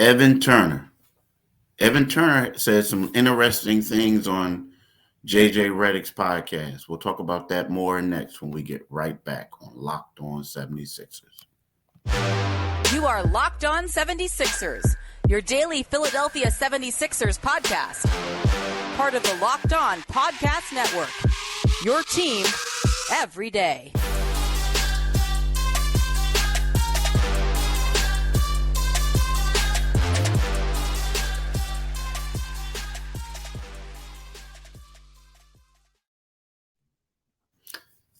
Evan Turner. Evan Turner said some interesting things on JJ Redick's podcast. We'll talk about that more next when we get right back on Locked On 76ers. You are Locked On 76ers, your daily Philadelphia 76ers podcast. Part of the Locked On Podcast Network, your team every day.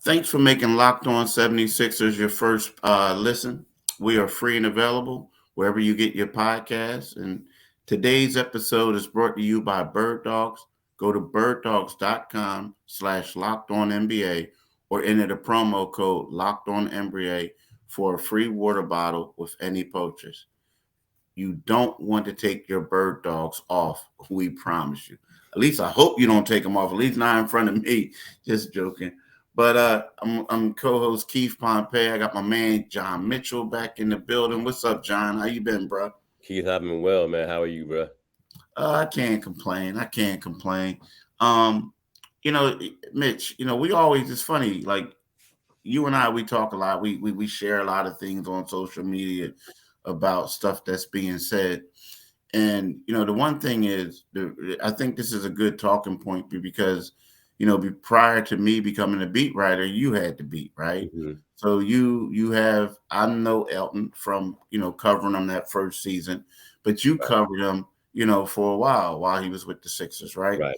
Thanks for making Locked On 76ers your first listen. We are free and available wherever you get your podcasts. And today's episode is brought to you by Bird Dogs. Go to birddogs.com/LockedOnNBA or enter the promo code LockedOnNBA for a free water bottle with any purchase. You don't want to take your Bird Dogs off, we promise you. At least I hope you don't take them off, at least not in front of me. Just joking. But I'm co-host Keith Pompey. I got my man John Mitchell back in the building. What's up, John? How you been, bro? Keith, I've been well, man. How are you, bro? I can't complain. Mitch, we always, it's funny, like you and I, we talk a lot. We share a lot of things on social media about stuff that's being said. And, the one thing is, I think this is a good talking point because prior to me becoming a beat writer, you had to beat, right? Mm-hmm. So I know Elton from, covering him that first season, but you covered him, for a while he was with the Sixers, right? Right.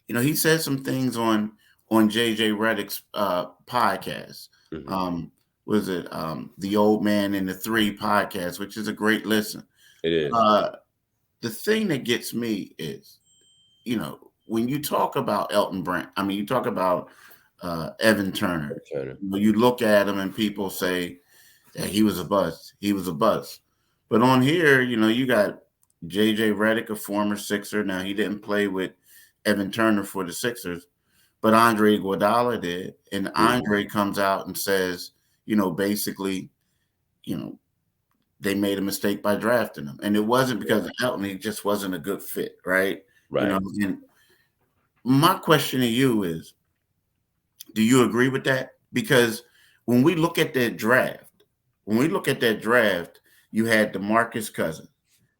He said some things on JJ Redick's podcast. Mm-hmm. Was it The Old Man and the Three podcast, which is a great listen. It is. The thing that gets me is, when you talk about Elton Brand, you talk about Evan Turner. You look at him and people say that he was a bust. He was a bust. But on here, you got JJ Redick, a former Sixer. Now, he didn't play with Evan Turner for the Sixers, but Andre Iguodala did. And Andre comes out and says, basically, they made a mistake by drafting him. And it wasn't because of Elton. He just wasn't a good fit, right? Right. And my question to you is, do you agree with that? Because when we look at that draft, you had DeMarcus Cousins,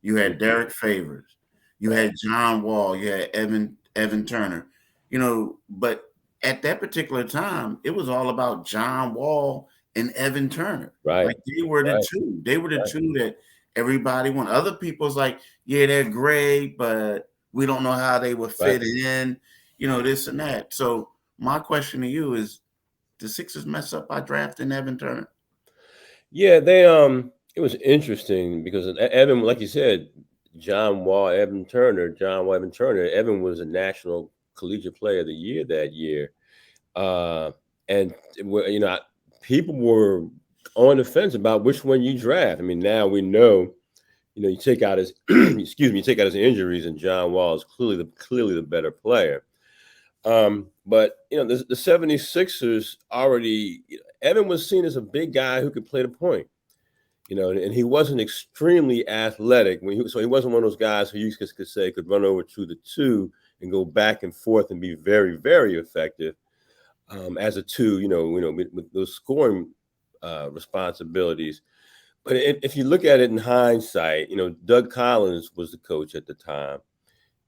you had Derek Favors, you had John Wall, you had Evan Turner, but at that particular time, it was all about John Wall and Evan Turner. Right. Like they were the two. They were the two that everybody wanted. Other people's like, yeah, they're great, but we don't know how they would fit in, this and that. So my question to you is, the Sixers mess up by drafting Evan Turner? Yeah, they it was interesting because Evan, like you said, John Wall, Evan Turner. Evan was a National Collegiate Player of the Year that year. And people were on the fence about which one you draft. Now we know, you take out his injuries, and John Wall is clearly the better player. But the 76ers already, Evan was seen as a big guy who could play the point, and he wasn't extremely athletic so he wasn't one of those guys who you could say could run over to the two and go back and forth and be very, very effective as a two, with those scoring responsibilities. But if you look at it in hindsight, Doug Collins was the coach at the time,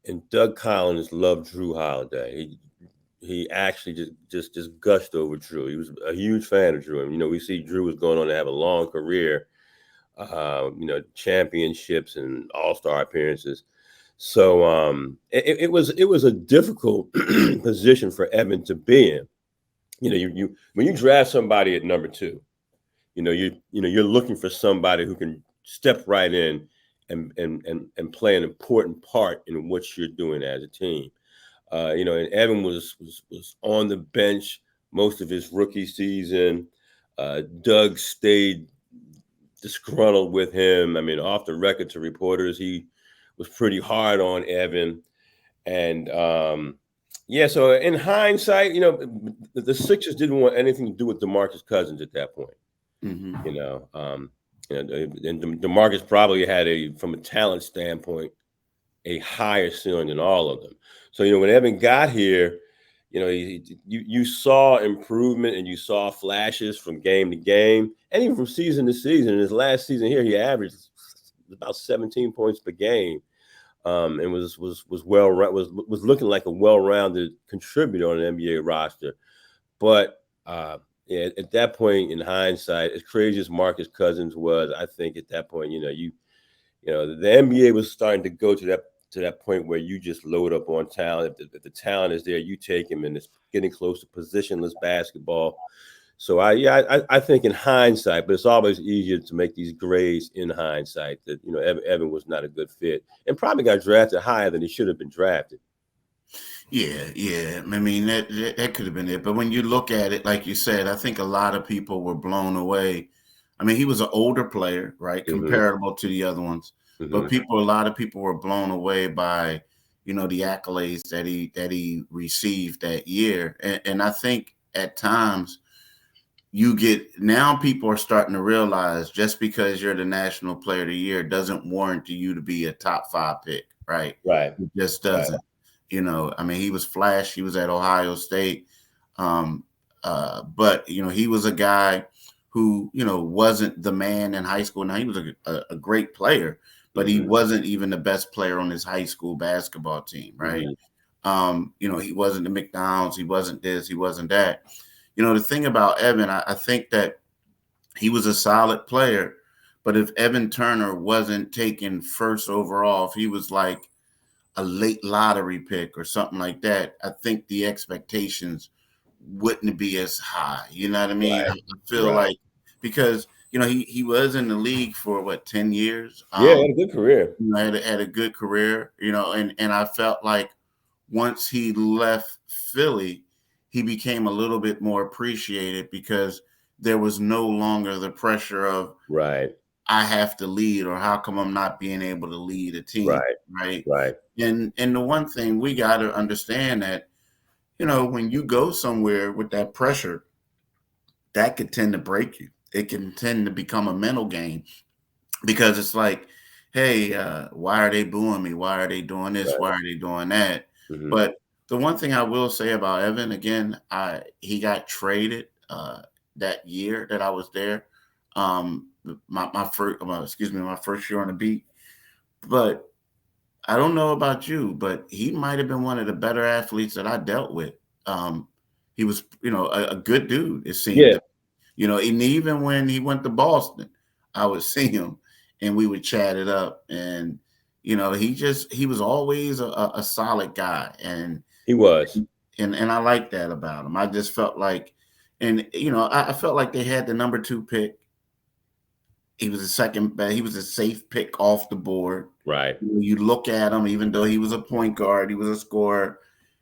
and Doug Collins loved Drew Holiday. He actually just gushed over Drew. He was a huge fan of Drew. And, we see Drew was going on to have a long career, championships and all-star appearances. So it was a difficult position for Evan to be in. When you draft somebody at number 2, you're looking for somebody who can step right in and play an important part in what you're doing as a team. And Evan was on the bench most of his rookie season. Doug stayed disgruntled with him. Off the record to reporters, he was pretty hard on Evan. And so in hindsight, the Sixers didn't want anything to do with DeMarcus Cousins at that point. Mm-hmm. And DeMarcus probably had from a talent standpoint, a higher ceiling than all of them. So, when Evan got here, you saw improvement and you saw flashes from game to game and even from season to season. In his last season here, he averaged about 17 points per game, and was looking like a well-rounded contributor on an NBA roster. But at that point, in hindsight, as crazy as Marcus Cousins was, I think at that point, the NBA was starting to go to that point where you just load up on talent. If the talent is there, you take him, and it's getting close to positionless basketball. So I think in hindsight, but it's always easier to make these grades in hindsight that, Evan was not a good fit and probably got drafted higher than he should have been drafted. Yeah. I mean, that could have been it. But when you look at it, like you said, I think a lot of people were blown away. I mean, he was an older player, right? Mm-hmm. Comparable to the other ones. Mm-hmm. But a lot of people were blown away by, the accolades that he received that year. And I think at times now people are starting to realize just because you're the National Player of the Year doesn't warrant you to be a top 5 pick, right? Right. It just doesn't. Right. I mean, he was flash. He was at Ohio State. But, he was a guy who, wasn't the man in high school. Now, he was a great player, but he wasn't even the best player on his high school basketball team, right? Mm-hmm. He wasn't the McDonald's. He wasn't this. He wasn't that. The thing about Evan, I think that he was a solid player, but if Evan Turner wasn't taken first overall, if he was like a late lottery pick or something like that, I think the expectations wouldn't be as high. You know what I mean? Right. I feel like because, he was in the league for 10 years. Yeah, had a good career. Had a good career, and I felt like once he left Philly, he became a little bit more appreciated because there was no longer the pressure of I have to lead, or how come I'm not being able to lead a team, right? And the one thing we got to understand that, when you go somewhere with that pressure, that could tend to break you. It can tend to become a mental game because it's like, hey, why are they booing me? Why are they doing this? Why are they doing that? Mm-hmm. But the one thing I will say about Evan, again, he got traded that year that I was there. My first year on the beat. But I don't know about you, but he might have been one of the better athletes that I dealt with. He was, a good dude, it seemed. Yeah. And even when he went to Boston, I would see him and we would chat it up. And, he was always a solid guy. And he was. And I like that about him. I just felt like, and, I felt like they had the number 2 pick. He was he was a safe pick off the board. Right. You look at him, even though he was a point guard, he was a scorer.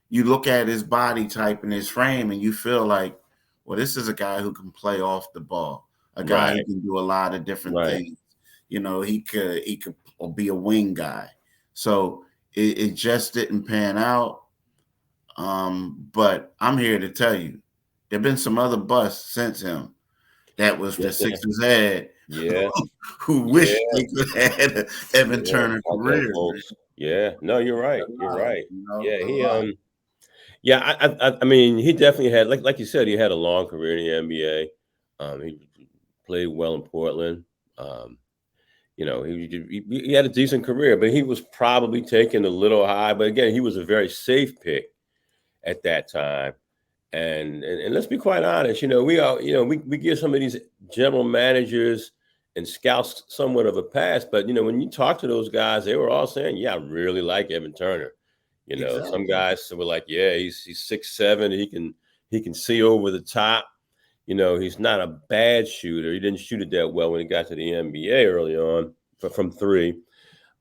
You look at his body type and his frame, and you feel like, well, this is a guy who can play off the ball, a guy who can do a lot of different things. He could be a wing guy. So it just didn't pan out. But I'm here to tell you, there've been some other busts since him. That was the Sixers had. Yeah. Who wish they could have had an Evan Turner career. Yeah. No, you're right. You're right. I mean, he definitely had, like you said, he had a long career in the NBA. He played well in Portland. He had a decent career, but he was probably taken a little high. But again, he was a very safe pick at that time. And let's be quite honest, we give some of these general managers and scouts somewhat of a pass, but when you talk to those guys, they were all saying, "Yeah, I really like Evan Turner." Exactly. Some guys were like, "Yeah, he's 6'7", he can see over the top. He's not a bad shooter. He didn't shoot it that well when he got to the NBA early on from 3.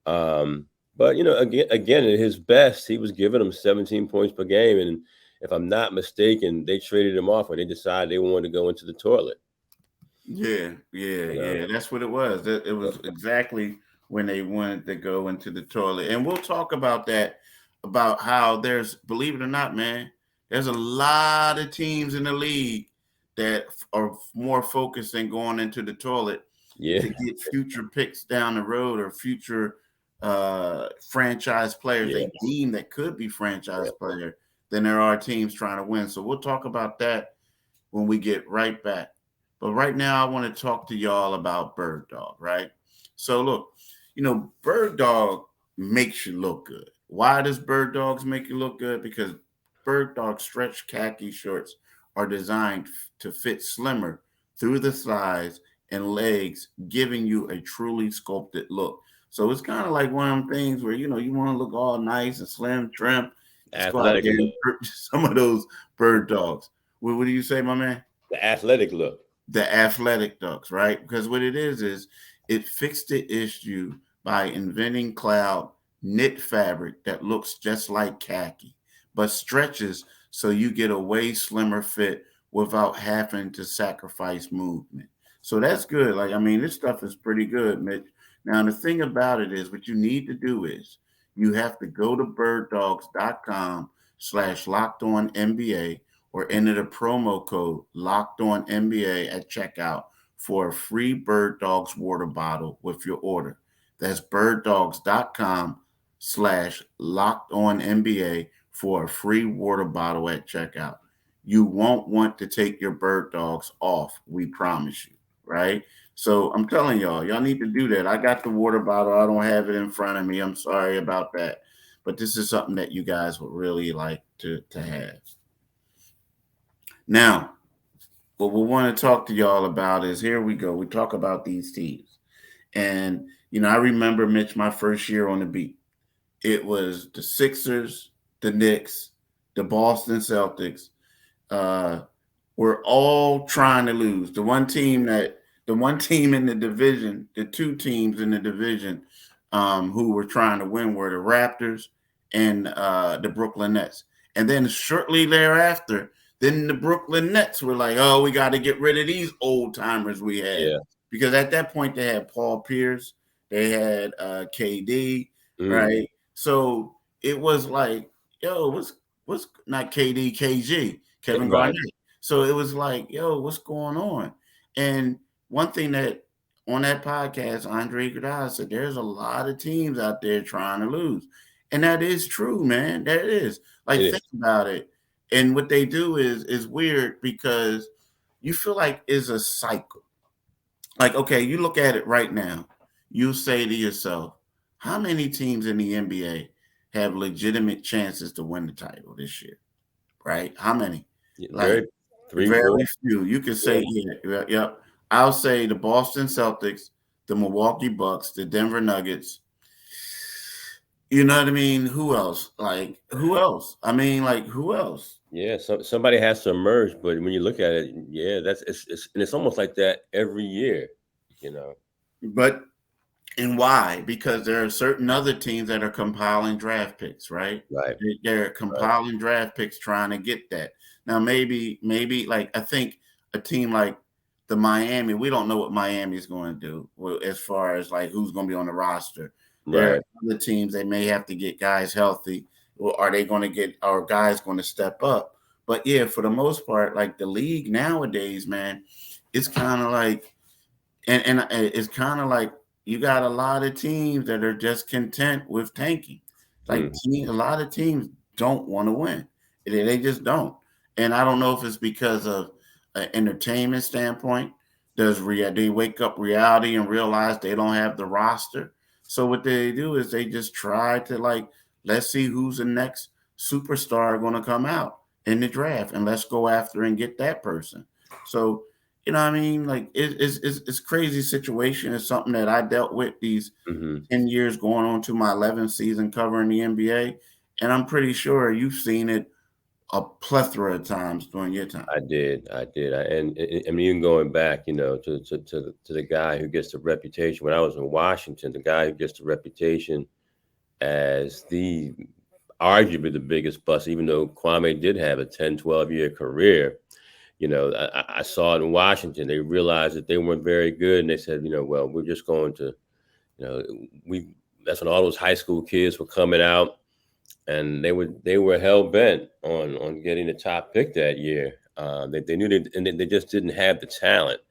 But again, at his best, he was giving them 17 points per game, and if I'm not mistaken, they traded him off when they decided they wanted to go into the toilet. Yeah. That's what it was. It was exactly when they wanted to go into the toilet. And we'll talk about that, about how believe it or not, man, there's a lot of teams in the league that are more focused on going into the toilet to get future picks down the road or future franchise players they deem that could be franchise player than there are teams trying to win. So we'll talk about that when we get right back. But right now, I want to talk to y'all about Bird Dog, right? So look, Bird Dog makes you look good. Why does Bird Dogs make you look good? Because Bird Dog stretch khaki shorts are designed to fit slimmer through the thighs and legs, giving you a truly sculpted look. So it's kind of like one of them things where, you want to look all nice and slim, trim. Just go out there and purchase some of those Bird Dogs. What do you say, my man? The athletic look. The athletic ducks, right? Because what it is it fixed the issue by inventing cloud knit fabric that looks just like khaki, but stretches so you get a way slimmer fit without having to sacrifice movement. So that's good. This stuff is pretty good, Mitch. Now, the thing about it is what you need to do is you have to go to birddogs.com/LockedOnNBA or enter the promo code LockedOnNBA at checkout for a free Bird Dogs water bottle with your order. That's birddogs.com/LockedOnNBA for a free water bottle at checkout. You won't want to take your Bird Dogs off, we promise you, right? So I'm telling y'all need to do that. I got the water bottle. I don't have it in front of me. I'm sorry about that. But this is something that you guys would really like to have. Now, what we want to talk to y'all about is, here we go. We talk about these teams. And, I remember, Mitch, my first year on the beat. It was the Sixers, the Knicks, the Boston Celtics. Were all trying to lose. The one team in the division, the two teams in the division who were trying to win were the Raptors and the Brooklyn Nets. And then shortly thereafter, then the Brooklyn Nets were like, oh, we got to get rid of these old timers we had. Yeah. Because at that point, they had Paul Pierce, they had KD, right? So it was like, yo, what's not KD, KG, Kevin Garnett. So it was like, yo, what's going on? And one thing that on that podcast, Andre Iguodala said, there's a lot of teams out there trying to lose. And that is true, man. That is. Think about it. And what they do is weird because you feel like it's a cycle. Okay, you look at it right now. You say to yourself, how many teams in the NBA have legitimate chances to win the title this year? Right? How many? Very few. You could say, yeah. I'll say the Boston Celtics, the Milwaukee Bucks, the Denver Nuggets. You know what I mean? Who else? Who else? Who else? Yeah, somebody has to emerge, but when you look at it, it's almost like that every year, But and why? Because there are certain other teams that are compiling draft picks, right? Right. They're compiling draft picks trying to get that. Now, maybe I think a team like the Miami, we don't know what Miami is going to do as far as who's going to be on the roster. There are other teams, they may have to get guys healthy. Or are they going to get our guys going to step up? But yeah, for the most part, the league nowadays, man, it's kind of and it's kind of you got a lot of teams that are just content with tanking. A lot of teams don't want to win. They just don't. And I don't know if it's because of an entertainment standpoint. They wake up reality and realize they don't have the roster? So what they do is they just try to let's see who's the next superstar going to come out in the draft, and let's go after and get that person. So, it's crazy situation. It's something that I dealt with these 10 years going on to my 11th season covering the NBA. And I'm pretty sure you've seen it a plethora of times during your time. I did. And even going back, to the guy who gets the reputation, when I was in Washington, the guy who gets the reputation as arguably the biggest bust, even though Kwame did have a 10, 12-year career. I saw it in Washington. They realized that they weren't very good, and they said, well, we're just going to, that's when all those high school kids were coming out, and they were hell bent on getting the top pick that year. They knew and they just didn't have the talent.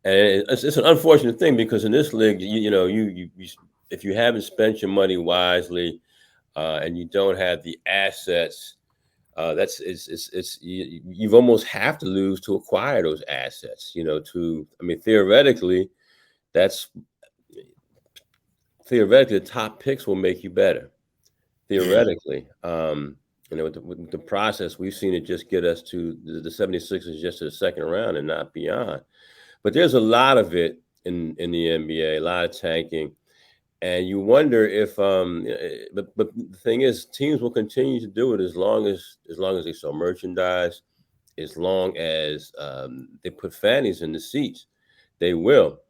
And it's an unfortunate thing because in this league, you if you haven't spent your money wisely and you don't have the assets, you've almost have to lose to acquire those assets. Theoretically, the top picks will make you better. Theoretically, with the process, we've seen it just get us to the 76ers just to the second round and not beyond. But there's a lot of it in the NBA, a lot of tanking. And you wonder if, but the thing is, teams will continue to do it as long as they sell merchandise, as long as they put fannies in the seats, they will.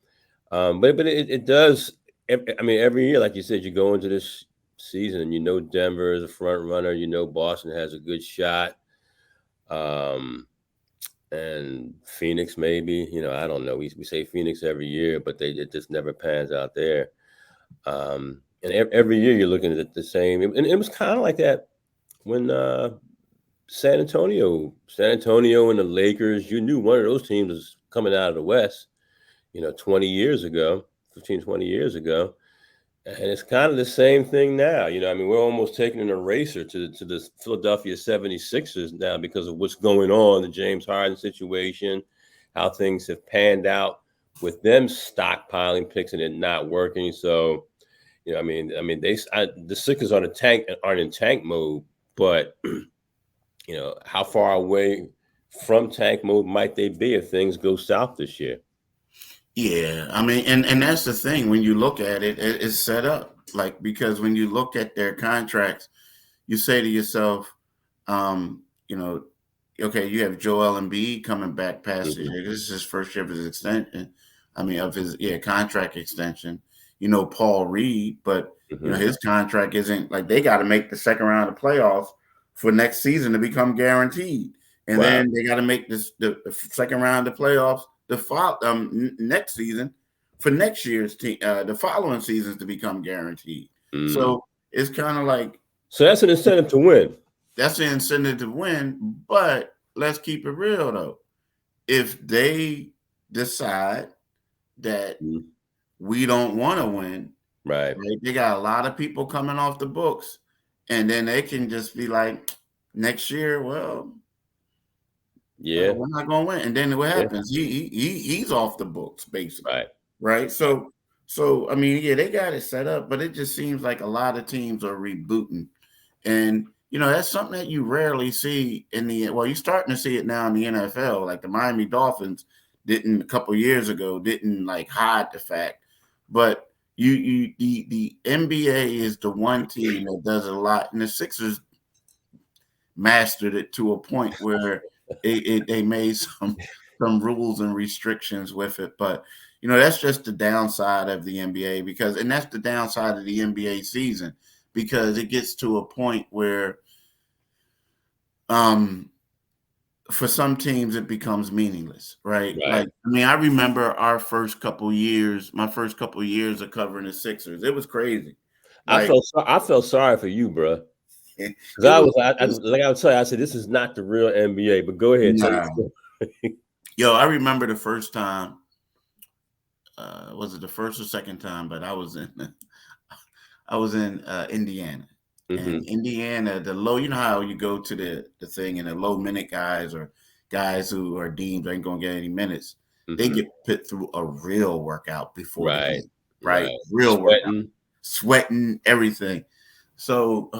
But it does. Every year, like you said, you go into this season and Denver is a front runner. Boston has a good shot. And Phoenix maybe. I don't know. We say Phoenix every year, but it just never pans out there. And every year you're looking at the same. And it was kind of like that when San Antonio and the Lakers, you knew one of those teams was coming out of the West, 20 years ago, 15, 20 years ago. And it's kind of the same thing now. We're almost taking an eraser to the Philadelphia 76ers now because of what's going on, the James Harden situation, how things have panned out with them stockpiling picks and it not working. So, the Sixers aren't in tank mode, but how far away from tank mode might they be if things go south this year? Yeah, and that's the thing. When you look at it, it's set up because when you look at their contracts, you say to yourself, okay, you have Joel Embiid coming back past the year. This is his first year of his extension. Of his contract extension. Paul Reed, but his contract isn't they got to make the second round of playoffs for next season to become guaranteed, and then they got to make the second round of playoffs next season for next year's team, the following seasons to become guaranteed. So it's kind of so that's an incentive to win. That's an incentive to win, but let's keep it real though. If they decide that we don't want to win, right? They got a lot of people coming off the books, and then they can just be like, next year, well, yeah, we're not going to win. And then what happens? He's off the books, basically. Right. So they got it set up, but it just seems like a lot of teams are rebooting, and that's something that you rarely see you're starting to see it now in the NFL. Like the Miami Dolphins didn't a couple years ago, didn't hide the fact, but the NBA is the one team that does it a lot, and the Sixers mastered it to a point where they made some rules and restrictions with it. But that's just the downside of the NBA and that's the downside of the NBA season, because it gets to a point where for some teams it becomes meaningless, right? I remember my first couple of years of covering the Sixers. It was crazy. I felt sorry for you, bro. Because I would tell you, I said, this is not the real NBA, but go ahead. Nah. Yo, I remember the first time, was it the first or second time, but I was in Indiana. And Indiana, the low, how you go to the thing and the low minute guys or guys who are deemed ain't going to get any minutes, they get put through a real workout before the game, right? Real workout, sweating, everything. So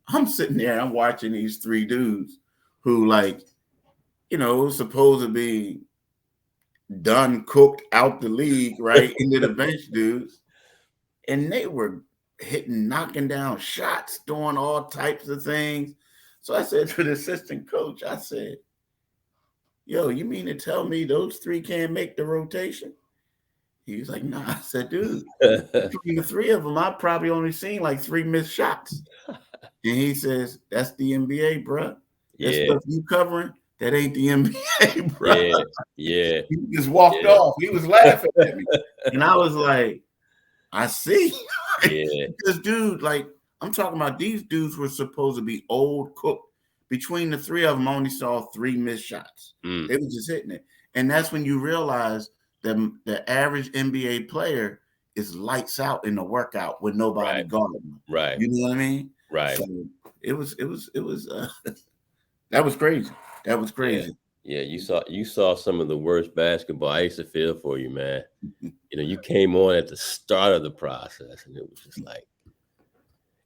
I'm sitting there and I'm watching these three dudes who supposed to be done, cooked out the league, right? Into the bench dudes. And they were knocking down shots, doing all types of things. So I said to the assistant coach, I said, yo, you mean to tell me those three can't make the rotation? He was like, nah. I said, dude, between the three of them, I've probably only seen 3 missed shots. And he says, that's the NBA, bro. That stuff you covering, that ain't the NBA, bro. Yeah. He just walked off. He was laughing at me. And I was like, I see. Because, dude, I'm talking about these dudes were supposed to be old cooked. Between the three of them, I only saw 3 missed shots. They were just hitting it. And that's when you realize the average NBA player is lights out in the workout with nobody guarding them. Right. You know what I mean? Right. So it was that was crazy. That was crazy. Yeah, you saw some of the worst basketball. I used to feel for you, man. You came on at the start of the process, and it was just like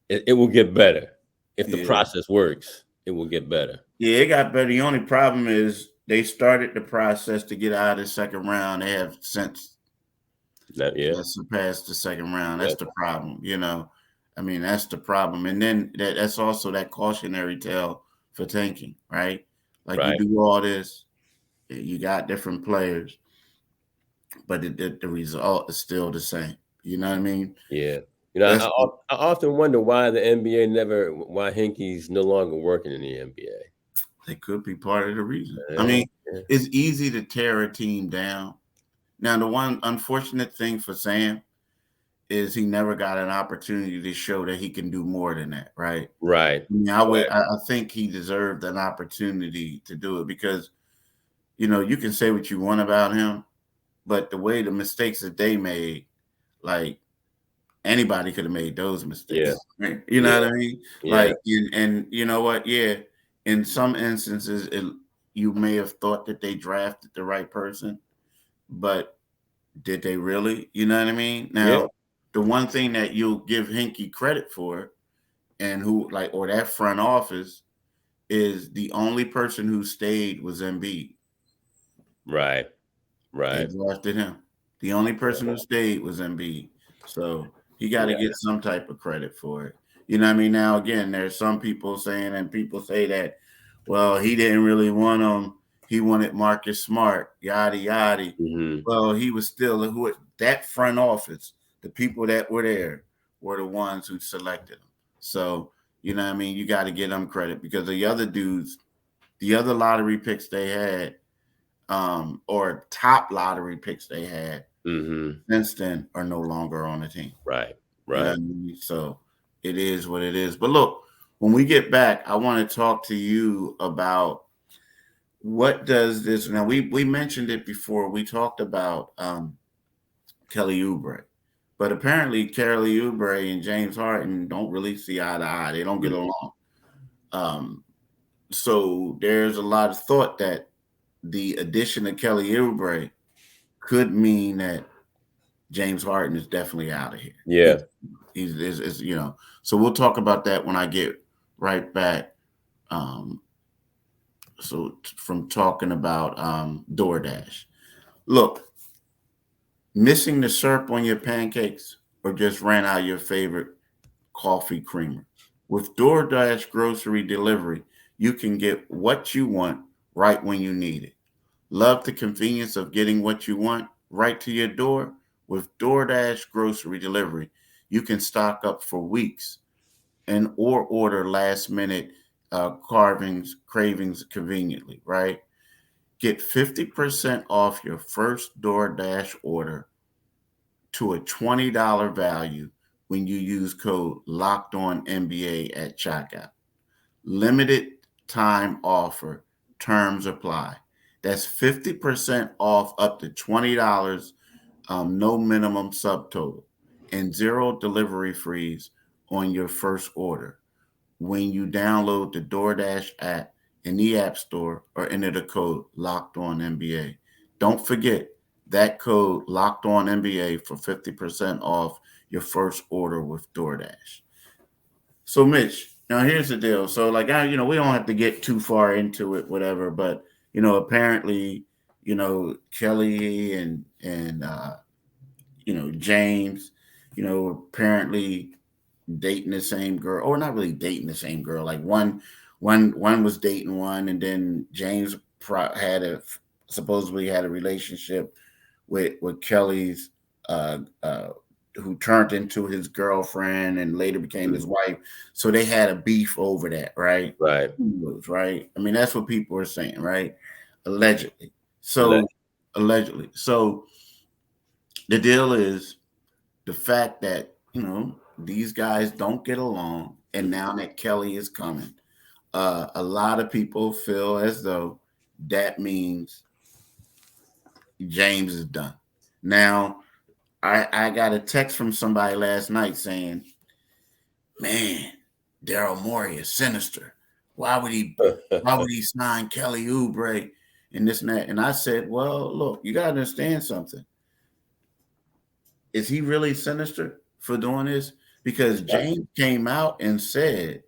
it will get better if the process works. It will get better. Yeah, it got better. The only problem is they started the process to get out of the second round. They have since surpassed the second round. That's the problem. I mean, that's the problem. And then that's also that cautionary tale for tanking, right? Like you do all this, you got different players, but the result is still the same. You know what I mean? Yeah. I often wonder why the NBA why Hinkie's no longer working in the NBA. They could be part of the reason. I mean, it's easy to tear a team down. Now, the one unfortunate thing for Sam is he never got an opportunity to show that he can do more than that, right? Right. I mean, I think he deserved an opportunity to do it because, you can say what you want about him, but the way the mistakes that they made, like anybody could have made those mistakes. Yeah. Right? You know what I mean? Yeah. Like, and you know what? Yeah. In some instances, you may have thought that they drafted the right person, but did they really? You know what I mean? Now, the one thing that you'll give Hinkie credit for, and or that front office, is the only person who stayed was Embiid. Right. They drafted him. The only person who stayed was Embiid. So he got to get some type of credit for it. You know what I mean? Now, again, there's some people saying, and people say that, well, he didn't really want him. He wanted Marcus Smart, yada, yada. Mm-hmm. Well, he was still that front office, the people that were there were the ones who selected him. So, you know what I mean? You got to give them credit because the other dudes, the other lottery picks they had, or top lottery picks they had since then are no longer on the team. Right. You know what I mean? So it is what it is. But look, when we get back, I want to talk to you about what does this. Now we mentioned it before. We talked about Kelly Oubre, but apparently Kelly Oubre and James Harden don't really see eye to eye. They don't get along. So there's a lot of thought that the addition of Kelly Oubre could mean that James Harden is definitely out of here. Yeah. He's so we'll talk about that when I get right back. So from talking about DoorDash. Look, missing the syrup on your pancakes or just ran out your favorite coffee creamer. With DoorDash grocery delivery, you can get what you want right when you need it. Love the convenience of getting what you want right to your door? With DoorDash grocery delivery, you can stock up for weeks or order last minute cravings conveniently, right? Get 50% off your first DoorDash order to a $20 value when you use code LOCKEDONNBA at checkout. Limited time offer, terms apply. That's 50% off up to $20, no minimum subtotal, and zero delivery fees on your first order when you download the DoorDash app in the App Store or enter the code LOCKEDONNBA. Don't forget that code LOCKEDONNBA for 50% off your first order with DoorDash. So, Mitch, now here's the deal. So, we don't have to get too far into it, whatever, but, apparently, Kelly and James, apparently dating the same girl, or not really dating the same girl. Like one was dating one, and then James supposedly had a relationship with Kelly's who turned into his girlfriend and later became his wife. So they had a beef over that, right? Right. Right. I mean, that's what people are saying, right? Allegedly. So allegedly. So the deal is the fact that, these guys don't get along. And now that Kelly is coming, a lot of people feel as though that means James is done. Now, I got a text from somebody last night saying, "Man, Daryl Morey is sinister. Why would he sign Kelly Oubre and this and that?" And I said, "Well, look, you gotta understand something. Is he really sinister for doing this? Because James came out and said,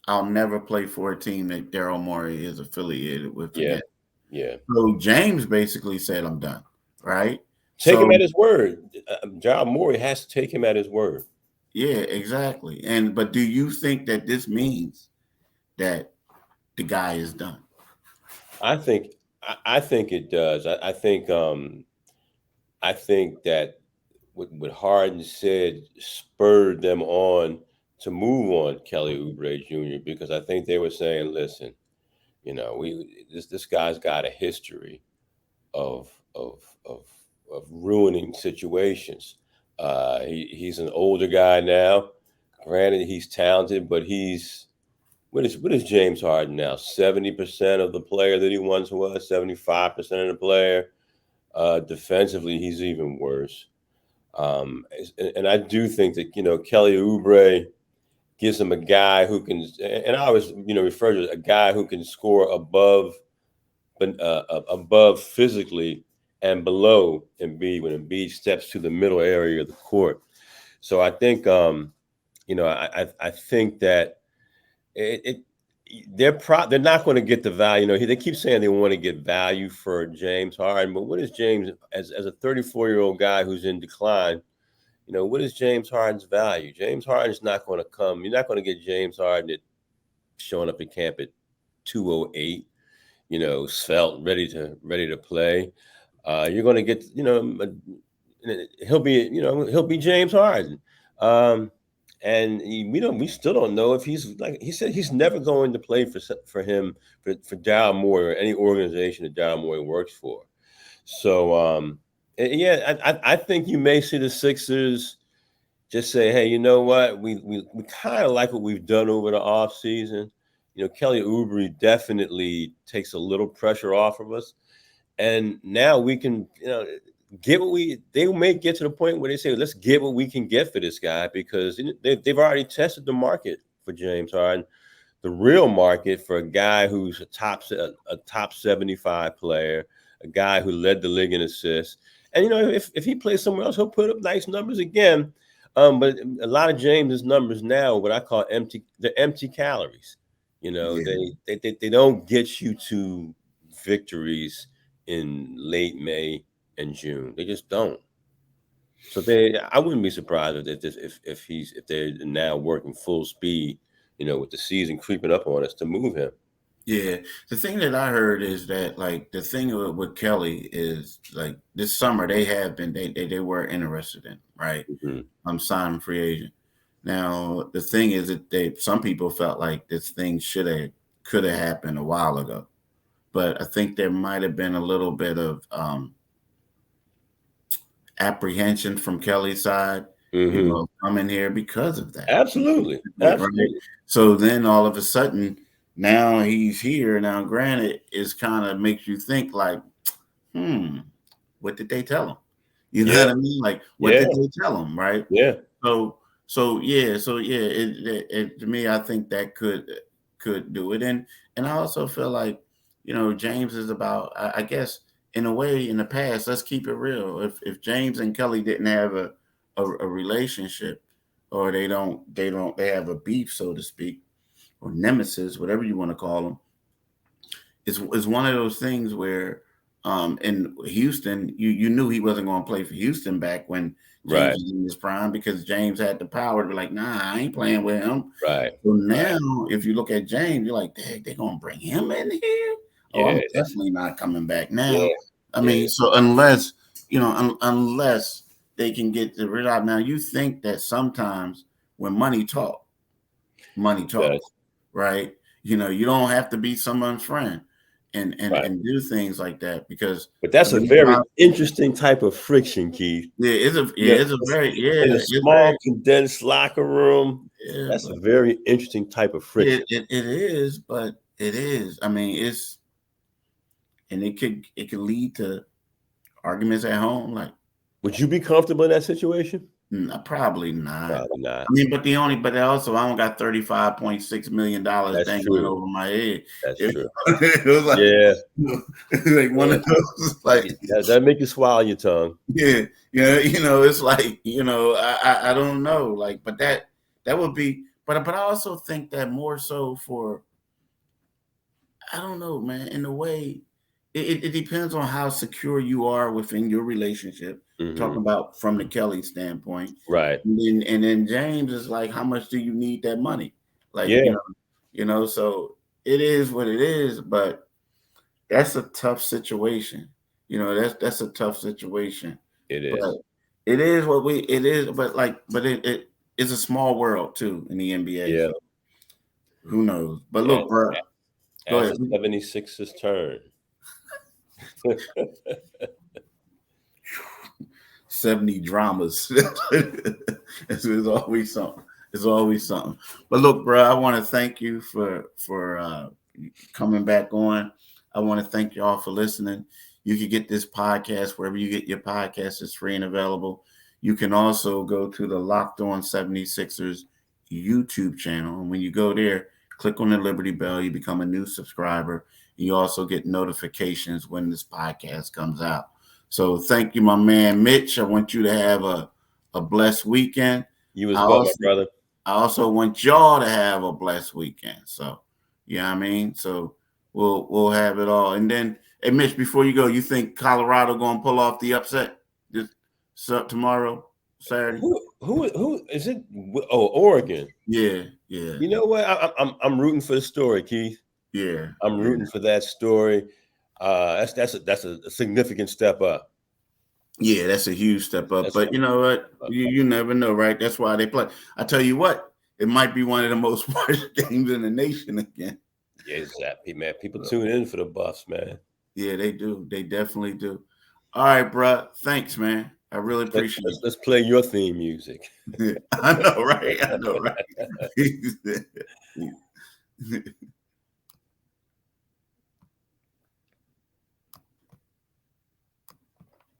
I'll never play for a team that Daryl Morey is affiliated with again." Yeah. So James basically said, I'm done, right? Take him at his word. Daryl Morey has to take him at his word. Yeah, exactly. But do you think that this means that the guy is done? I think it does. I think that what Harden said spurred them on to move on Kelly Oubre Jr. because I think they were saying, listen, this guy's got a history of ruining situations. He's an older guy now. Granted, he's talented, but what is James Harden now? 70% of the player that he once was. 75% of the player. Defensively, he's even worse. And I do think that Kelly Oubre gives him a guy who can, and I always refer to a guy who can score above physically and below Embiid when Embiid steps to the middle area of the court. So I think I think that they're not going to get the value. They keep saying they want to get value for James Harden, but what is James as a 34-year-old guy who's in decline? What is James Harden's value? James Harden's not going to come. You're not going to get James Harden showing up at camp at 208. Svelte, ready to play. You're going to get, he'll be James Harden. And we still don't know if he's, like he said, he's never going to play for Daryl Morey or any organization that Daryl Morey works for. So, I think you may see the Sixers just say, hey, you know what? We kind of like what we've done over the offseason. Kelly Oubre definitely takes a little pressure off of us. And now we can, get they may get to the point where they say, let's get what we can get for this guy, because they've already tested the market for James Harden, the real market for a guy who's a top 75 player, a guy who led the league in assists. And, if he plays somewhere else, he'll put up nice numbers again. But a lot of James's numbers now, what I call empty calories. They don't get you to victories in late May and June. They just don't. So I wouldn't be surprised if they're now working full speed, with the season creeping up on us to move him. Yeah, the thing that I heard is that, like, the thing with Kelly is, like, this summer they were interested in, right? Mm-hmm. I'm signing free agent. Now the thing is that some people felt like this thing could have happened a while ago, but I think there might have been a little bit of apprehension from Kelly's side, coming here because of that. Absolutely. Right? So then all of a sudden, now he's here. Now, granted, it's kind of makes you think like, what did they tell him? You know what I mean? Like, what did they tell him? Right? Yeah. So it to me, I think that could do it. And I also feel like, James is about, I guess, in a way, in the past, let's keep it real. If James and Kelly didn't have a relationship, or they have a beef, so to speak, or nemesis, whatever you want to call them, it's one of those things where in Houston, you knew he wasn't going to play for Houston back when James was in his prime, because James had the power to be like, nah, I ain't playing with him. Right. So now, if you look at James, you're like, dang, they're going to bring him in here? Oh, I'm definitely not coming back now. Yeah. I mean, so unless they can get the rid of. Now, you think that sometimes when money talks, right? You don't have to be someone's friend and do things like that, because. But that's a very interesting type of friction, Keith. Yeah, it's a very in a small condensed locker room. Yeah, that's a very interesting type of friction. It is, but it is. I mean, it could lead to arguments at home, like Would you be comfortable in that situation? No, probably not. Probably not. I mean, but also I don't got $35.6 million dangling over my head. That's true. It was like, like one of those, like that make you swallow your tongue. Yeah, it's like, I don't know, like, but that would be, but I also think that more so for, I don't know, man, in a way, it depends on how secure you are within your relationship. Mm-hmm. Talking about from the Kelly standpoint, right? And then James is like, how much do you need that money? Like, so it is what it is, but that's a tough situation. That's a tough situation. It is. But it is what it is, but it is a small world too in the NBA. Yeah. So who knows? But look, bro. Go ahead. 76ers turn. 70 dramas. It's always something. It's always something. But look, bro, I want to thank you for coming back on. I want to thank y'all for listening. You can get this podcast wherever you get your podcast. It's free and available. You can also go to the Locked On 76ers YouTube channel. And when you go there, click on the Liberty Bell. You become a new subscriber. You also get notifications when this podcast comes out. So thank you, my man, Mitch. I want you to have a blessed weekend. You as well, my brother. I also want y'all to have a blessed weekend. So, I mean? So we'll have it all. And then, hey, Mitch, before you go, you think Colorado going to pull off the upset tomorrow, Saturday? Who is it? Oh, Oregon. Yeah. You know what? I'm rooting for the story, Keith. Yeah. I'm rooting for that story. That's a significant step up. Yeah, that's a huge step up. But you know what? You never know, right? That's why they play. I tell you what, it might be one of the most watched games in the nation again. Yeah, exactly, man. People tune in for the Buffs, man. Yeah, they do. They definitely do. All right, bro. Thanks, man. I really appreciate it. Let's play your theme music. I know, right?